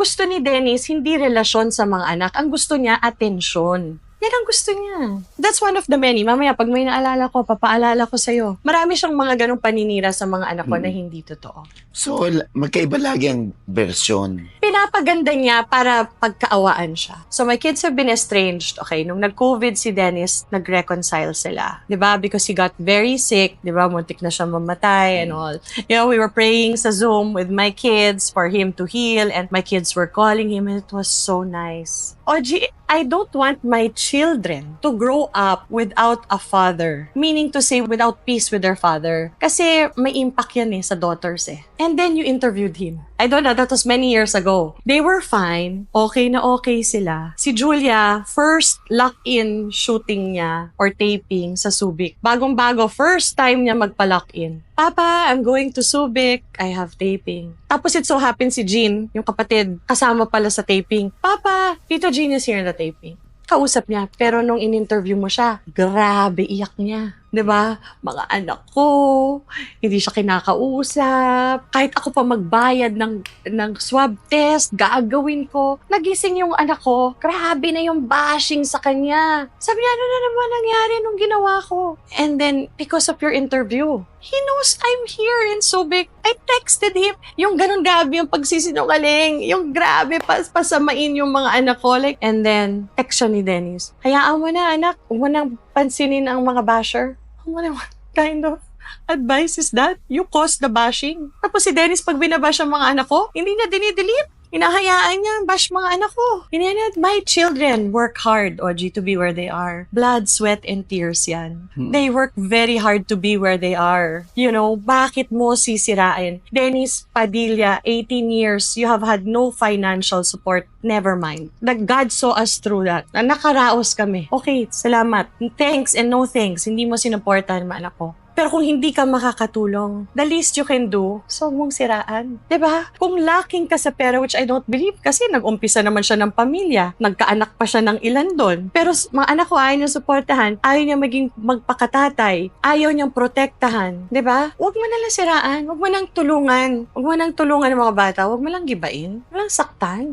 gusto ni Dennis, hindi relasyon sa mga anak. Ang gusto niya, atensyon. Yan ang gusto niya. That's one of the many. Mamaya, pag may naalala ko, papaalala ko sa'yo. Marami siyang mga ganong paninira sa mga anak ko na hindi totoo. So, magkaiba lagi ang version. Pinapaganda niya para pagkaawaan siya. So my kids have been estranged. Okay, nung nag-COVID si Dennis, nag-reconcile sila. 'Di ba? Because he got very sick. 'Di ba? Muntik na siya mamatay and all. You know, we were praying sa Zoom with my kids for him to heal and my kids were calling him and it was so nice. Oji, I don't want my children to grow up without a father. Meaning to say, without peace with their father. Kasi may impact yan sa daughters And then you interviewed him. I don't know, that was many years ago. They were fine. Okay na okay sila. Si Julia, first lock-in shooting niya or taping sa Subic. Bagong-bago, first time niya magpa-lock-in. Papa, I'm going to Subic. I have taping. Tapos it so happens si Jean, yung kapatid, kasama pala sa taping. Papa, Tito Jean is here na taping. Kausap niya, pero nung in-interview mo siya, grabe, iyak niya. 'Di ba? Mga anak ko, hindi siya kinakausap. Kahit ako pa magbayad ng swab test, gagawin ko. Nagising yung anak ko, grabe na yung bashing sa kanya. Sabi niya, ano na naman nangyari nung ginawa ko? And then, because of your interview, he knows I'm here in Subic. I texted him. Yung ganun grabe yung pagsisinungaling. Yung grabe pasamain yung mga anak ko. Like, and then, text siya ni Dennis. Hayaan mo na anak, huwag mo nang pansinin ang mga basher. What kind of advice is that? You caused the bashing. Tapos si Dennis, pag binabash ang mga anak ko, hindi na dinidelete. Hinahayaan niya bash mga anak ko. My children work hard, Oji, to be where they are. Blood, sweat, and tears yan. They work very hard to be where they are. You know, bakit mo sisirain? Dennis Padilla, 18 years, you have had no financial support. Never mind. God saw us through that. Nakaraos kami. Okay, salamat. Thanks and no thanks. Hindi mo sinuportahan mga anak ko. Pero kung hindi ka makakatulong, the least you can do, so mong siraan. 'Di ba? Kung lacking ka sa pera, which I don't believe, kasi nag-umpisa naman siya ng pamilya, nagkaanak pa siya ng ilan doon. Pero mga anak ko ayaw niya suportahan, ayaw niya maging magpakatatay, ayaw niyang protektahan. 'Di ba? Huwag mo na lang siraan, huwag mo nang tulungan. Huwag mo nang tulungan ng mga bata, huwag mo lang gibain, huwag mo lang saktan.